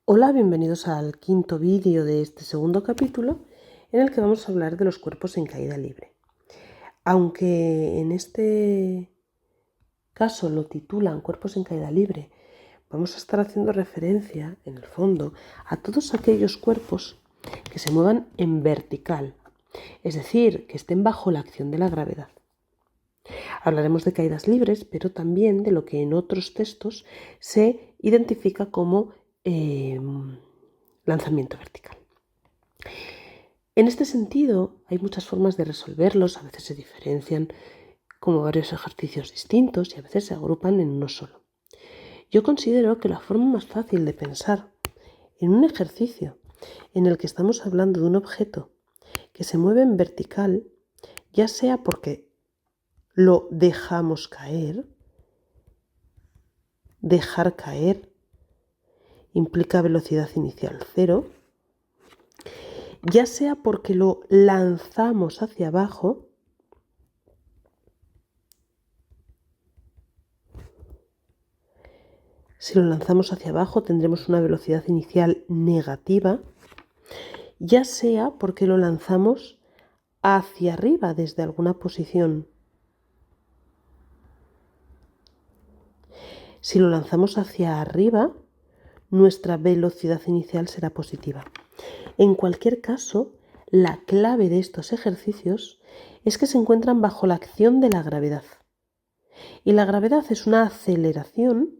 Hola, bienvenidos al quinto vídeo de este segundo capítulo en el que vamos a hablar de los cuerpos en caída libre. Aunque en este caso lo titulan cuerpos en caída libre, vamos a estar haciendo referencia, en el fondo, a todos aquellos cuerpos que se muevan en vertical, es decir, que estén bajo la acción de la gravedad. Hablaremos de caídas libres, pero también de lo que en otros textos se identifica como lanzamiento vertical. En este sentido, hay muchas formas de resolverlos, a veces se diferencian como varios ejercicios distintos y a veces se agrupan en uno solo. Yo considero que la forma más fácil de pensar en un ejercicio en el que estamos hablando de un objeto que se mueve en vertical, ya sea porque lo dejamos caer, dejar caer implica velocidad inicial cero, ya sea porque lo lanzamos hacia abajo, si lo lanzamos hacia abajo tendremos una velocidad inicial negativa, ya sea porque lo lanzamos hacia arriba desde alguna posición. Si lo lanzamos hacia arriba, nuestra velocidad inicial será positiva. En cualquier caso, la clave de estos ejercicios es que se encuentran bajo la acción de la gravedad. Y la gravedad es una aceleración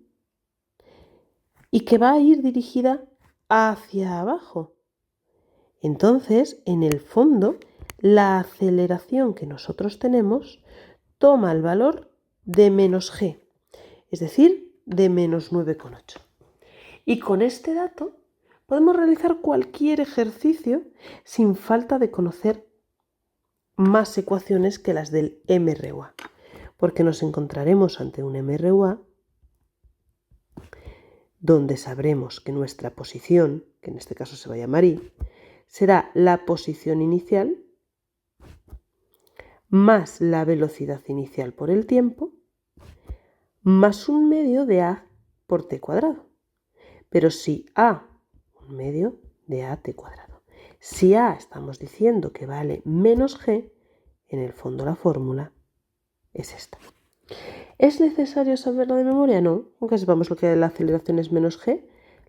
y que va a ir dirigida hacia abajo. Entonces, en el fondo, la aceleración que nosotros tenemos toma el valor de menos g, es decir, de menos 9,8. Y con este dato podemos realizar cualquier ejercicio sin falta de conocer más ecuaciones que las del MRUA, porque nos encontraremos ante un MRUA donde sabremos que nuestra posición, que en este caso se va a llamar I, será la posición inicial más la velocidad inicial por el tiempo más un medio de a por t cuadrado. Pero si a, un medio de a t cuadrado. Si a estamos diciendo que vale menos g, en el fondo la fórmula es esta. ¿Es necesario saberlo de memoria? No, aunque sepamos lo que la aceleración es menos g,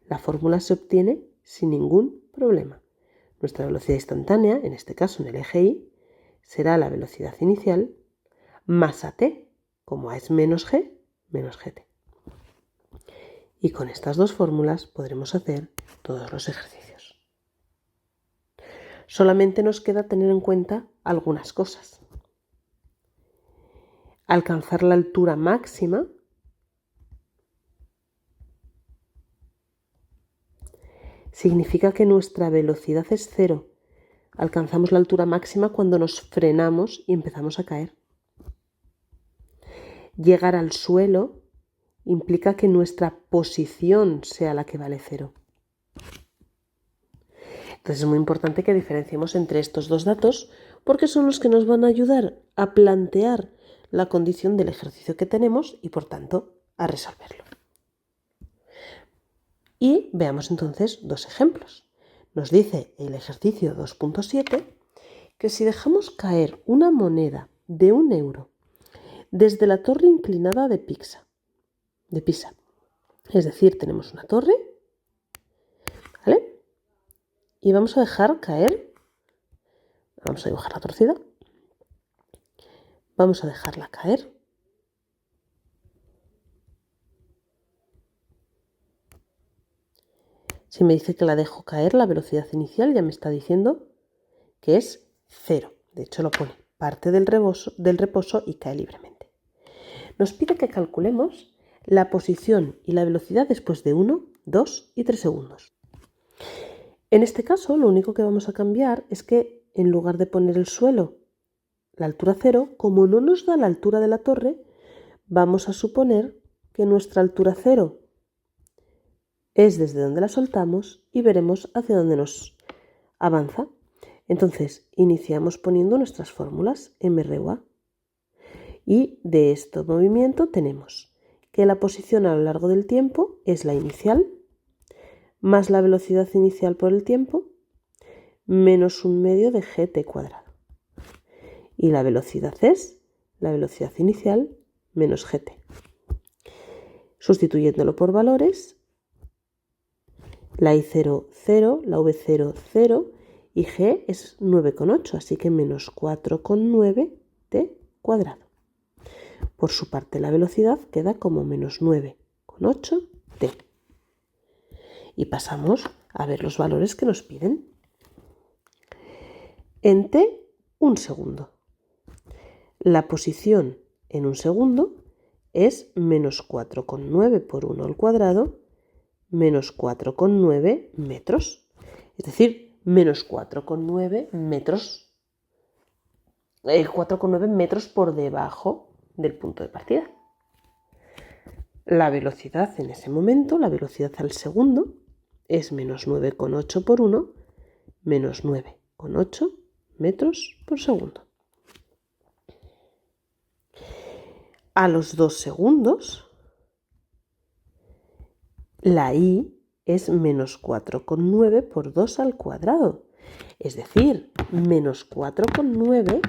la fórmula se obtiene sin ningún problema. Nuestra velocidad instantánea, en este caso en el eje y, será la velocidad inicial más a t, como a es menos g, menos gt. Y con estas dos fórmulas podremos hacer todos los ejercicios. Solamente nos queda tener en cuenta algunas cosas. Alcanzar la altura máxima significa que nuestra velocidad es cero. Alcanzamos la altura máxima cuando nos frenamos y empezamos a caer. Llegar al suelo implica que nuestra posición sea la que vale cero. Entonces es muy importante que diferenciemos entre estos dos datos porque son los que nos van a ayudar a plantear la condición del ejercicio que tenemos y por tanto a resolverlo. Y veamos entonces dos ejemplos. Nos dice el ejercicio 2.7 que si dejamos caer una moneda de 1 euro desde la torre inclinada de Pisa, es decir, tenemos una torre, ¿vale? Y vamos a dejar caer, vamos a dibujar la torcida, vamos a dejarla caer. Si me dice que la dejo caer, la velocidad inicial ya me está diciendo que es 0. De hecho lo pone, parte del reposo y cae libremente. Nos pide que calculemos la posición y la velocidad después de 1, 2 y 3 segundos. En este caso, lo único que vamos a cambiar es que en lugar de poner el suelo, la altura 0, como no nos da la altura de la torre, vamos a suponer que nuestra altura 0 es desde donde la soltamos y veremos hacia dónde nos avanza. Entonces, iniciamos poniendo nuestras fórmulas MRUA. Y de este movimiento tenemos que la posición a lo largo del tiempo es la inicial más la velocidad inicial por el tiempo, menos 1/2 de gt cuadrado. Y la velocidad es la velocidad inicial menos gt. Sustituyéndolo por valores, la I0, 0, la V0, 0 y g es 9,8, así que menos 4,9 t cuadrado. Por su parte, la velocidad queda como menos 9,8 t. Y pasamos a ver los valores que nos piden. En t, 1 segundo. La posición en 1 segundo es menos 4,9 por 1 al cuadrado, menos 4,9 metros. Es decir, menos 4,9 metros. 4,9 metros por debajo del punto de partida. La velocidad en ese momento, la velocidad al segundo, es menos 9,8 por 1, menos 9,8 metros por segundo. A los 2 segundos, la I es menos 4,9 por 2 al cuadrado. Es decir, menos 4,9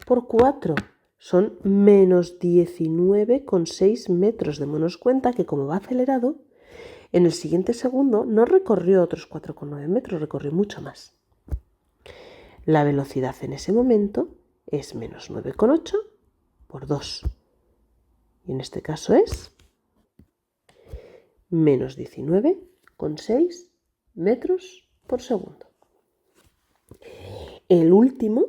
por 4 son menos 19,6 metros. Démonos cuenta que como va acelerado, en el siguiente segundo no recorrió otros 4,9 metros, recorrió mucho más. La velocidad en ese momento es menos 9,8 por 2. Y en este caso es menos 19,6 metros por segundo. El último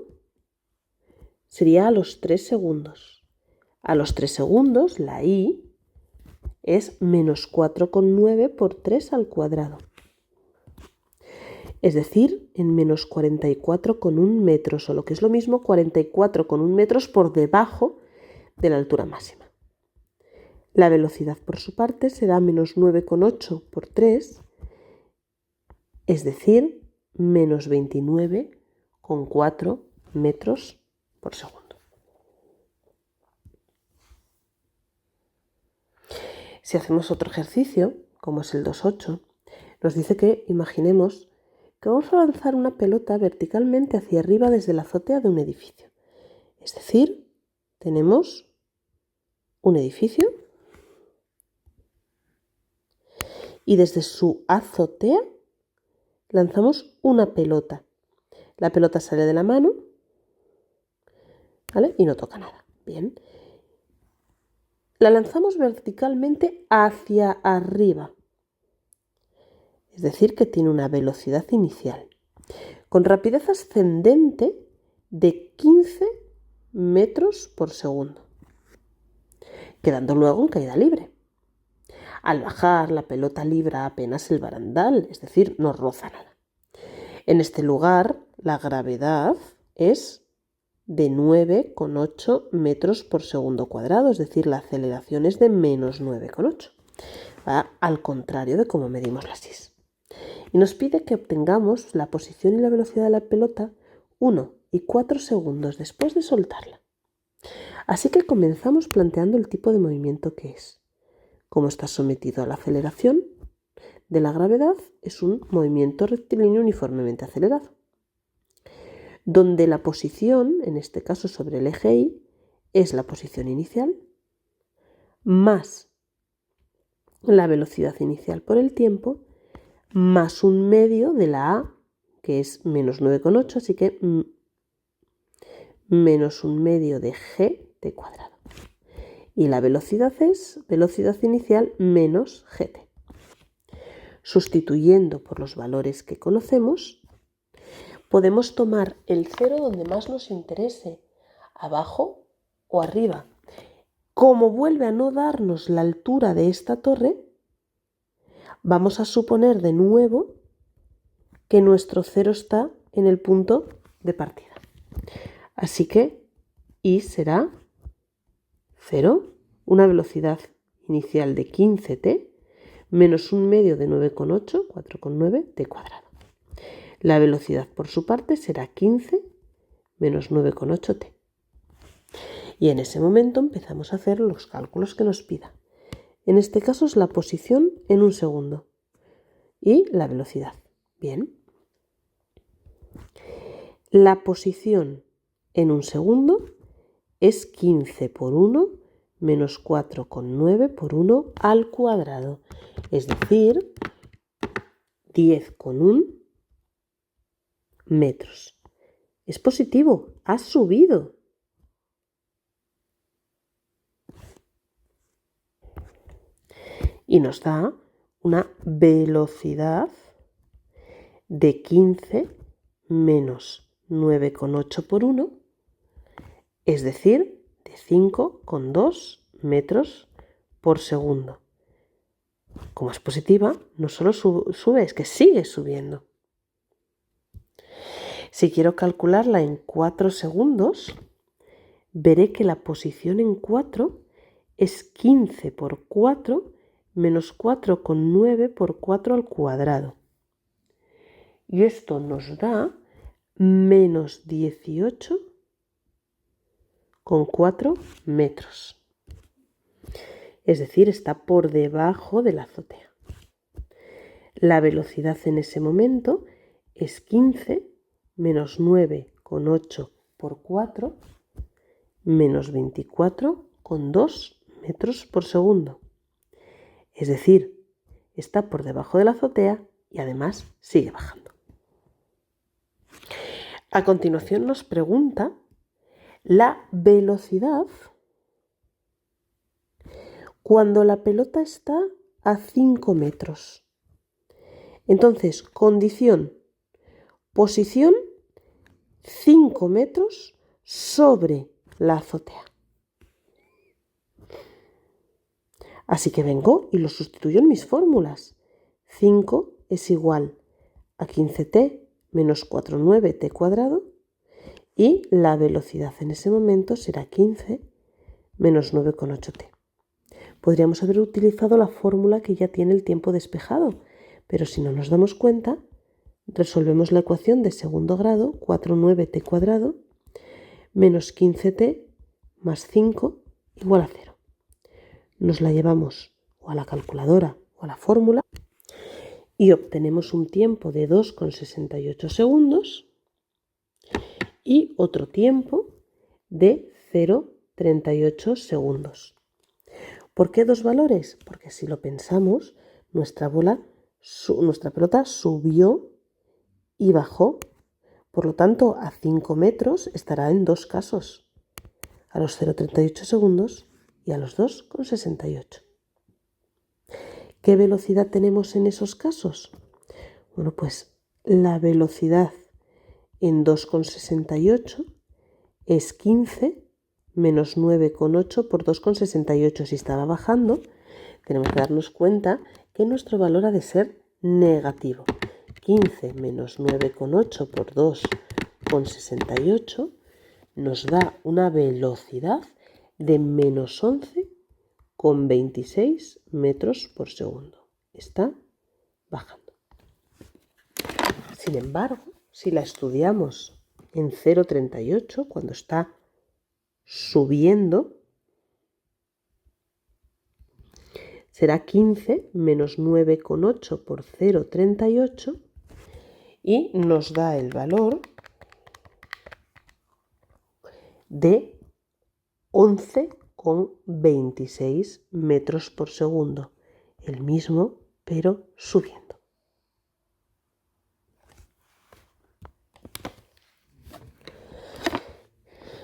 sería a los 3 segundos. A los 3 segundos la I es menos 4,9 por 3 al cuadrado. Es decir, en menos 44,1 metros, o lo que es lo mismo, 44,1 metros por debajo de la altura máxima. La velocidad por su parte será menos 9,8 por 3, es decir, menos 29,4 metros por segundo. Si hacemos otro ejercicio, como es el 2,8, nos dice que imaginemos que vamos a lanzar una pelota verticalmente hacia arriba desde la azotea de un edificio. Es decir, tenemos un edificio y desde su azotea lanzamos una pelota. La pelota sale de la mano, ¿vale? Y no toca nada. Bien. La lanzamos verticalmente hacia arriba. Es decir, que tiene una velocidad inicial con rapidez ascendente de 15 metros por segundo, quedando luego en caída libre. Al bajar, la pelota libra apenas el barandal, es decir, no roza nada. En este lugar, la gravedad es de 9,8 metros por segundo cuadrado, es decir, la aceleración es de menos 9,8. Va al contrario de cómo medimos la SIS. Y nos pide que obtengamos la posición y la velocidad de la pelota 1 y 4 segundos después de soltarla. Así que comenzamos planteando el tipo de movimiento que es. Como está sometido a la aceleración de la gravedad, es un movimiento rectilíneo uniformemente acelerado, donde la posición, en este caso sobre el eje Y, es la posición inicial, más la velocidad inicial por el tiempo, más 1/2 de la A, que es menos 9,8, así que menos 1/2 de gt cuadrado. Y la velocidad es velocidad inicial menos gt. Sustituyendo por los valores que conocemos, podemos tomar el cero donde más nos interese, abajo o arriba. Como vuelve a no darnos la altura de esta torre, vamos a suponer de nuevo que nuestro cero está en el punto de partida. Así que I será 0, una velocidad inicial de 15t, menos 1/2 de 9,8, 4,9 t cuadrado. La velocidad por su parte será 15 menos 9,8 t. Y en ese momento empezamos a hacer los cálculos que nos pida. En este caso es la posición en 1 segundo. y la velocidad. Bien. La posición en un segundo es 15 por 1 menos 4,9 por 1 al cuadrado, es decir, 10,1 metros. Es positivo, ha subido. Y nos da una velocidad de 15 menos 9,8 por 1, es decir, de 5,2 metros por segundo. Como es positiva, no solo sube, es que sigue subiendo. Si quiero calcularla en 4 segundos, veré que la posición en 4 es 15 por 4 menos 4,9 por 4 al cuadrado. Y esto nos da menos 18,4 metros. Es decir, está por debajo de la azotea. La velocidad en ese momento es 15 menos 9,8 por 4 menos 24,2 metros por segundo. Es decir, está por debajo de la azotea y además sigue bajando. A continuación nos pregunta la velocidad cuando la pelota está a 5 metros. Entonces, condición, posición 5 metros sobre la azotea. Así que vengo y lo sustituyo en mis fórmulas. 5 es igual a 15t menos 4,9t cuadrado y la velocidad en ese momento será 15 menos 9,8t. Podríamos haber utilizado la fórmula que ya tiene el tiempo despejado, pero si no nos damos cuenta, resolvemos la ecuación de segundo grado, 4,9t cuadrado menos 15t más 5 igual a 0. Nos la llevamos o a la calculadora o a la fórmula y obtenemos un tiempo de 2,68 segundos y otro tiempo de 0,38 segundos. ¿Por qué dos valores? Porque si lo pensamos, nuestra pelota subió y bajó. Por lo tanto, a 5 metros estará en dos casos, a los 0,38 segundos y a los 2,68. ¿Qué velocidad tenemos en esos casos? Bueno, pues la velocidad en 2,68 es 15 menos 9,8 por 2,68. Si estaba bajando, tenemos que darnos cuenta que nuestro valor ha de ser negativo. 15 menos 9,8 por 2,68 nos da una velocidad de menos 11,26 metros por segundo. Está bajando. Sin embargo, si la estudiamos en 0,38, cuando está subiendo, será 15 menos 9,8 por 0,38 y nos da el valor de 11,26 metros por segundo. El mismo, pero subiendo.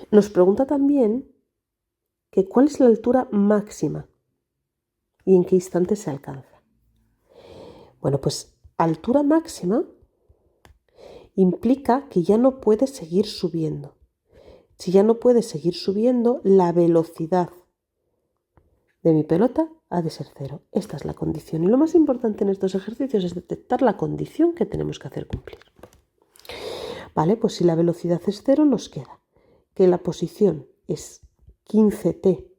Nos pregunta también que cuál es la altura máxima y en qué instante se alcanza. Bueno, pues altura máxima implica que ya no puede seguir subiendo. Si ya no puede seguir subiendo, la velocidad de mi pelota ha de ser 0. Esta es la condición. Y lo más importante en estos ejercicios es detectar la condición que tenemos que hacer cumplir. Vale, pues si la velocidad es 0, nos queda que la posición es 15t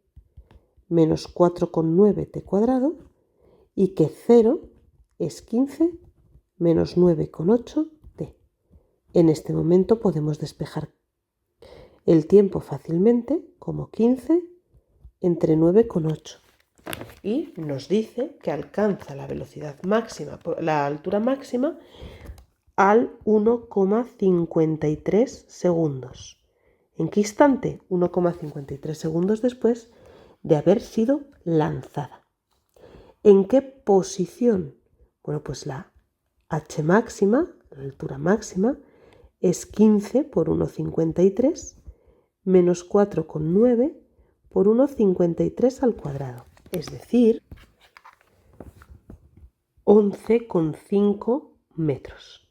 menos 4,9t cuadrado y que 0 es 15 menos 9,8t. En este momento podemos despejar el tiempo fácilmente como 15 entre 9,8. y nos dice que alcanza la velocidad máxima, la altura máxima al 1,53 segundos. ¿En qué instante? 1,53 segundos después de haber sido lanzada. ¿En qué posición? Bueno, pues la H máxima, la altura máxima, es 15 por 1,53 menos 4,9 por 1,53 al cuadrado, es decir, 11,5 metros.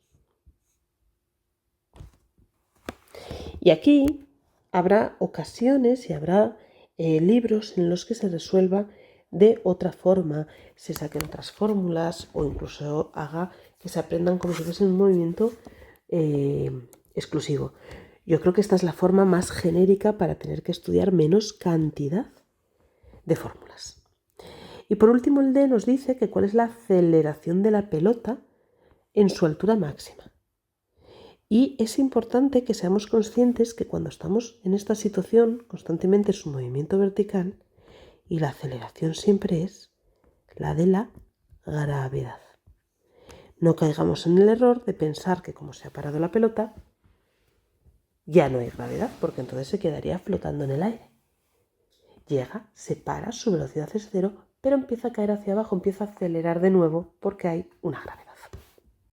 Y aquí habrá ocasiones y habrá libros en los que se resuelva de otra forma, se saquen otras fórmulas o incluso haga que se aprendan como si fuese un movimiento exclusivo. Yo creo que esta es la forma más genérica para tener que estudiar menos cantidad de fórmulas. Y por último el D nos dice que cuál es la aceleración de la pelota en su altura máxima. Y es importante que seamos conscientes que cuando estamos en esta situación constantemente es un movimiento vertical y la aceleración siempre es la de la gravedad. No caigamos en el error de pensar que como se ha parado la pelota ya no hay gravedad, porque entonces se quedaría flotando en el aire. Llega, se para, su velocidad es cero, pero empieza a caer hacia abajo, empieza a acelerar de nuevo porque hay una gravedad.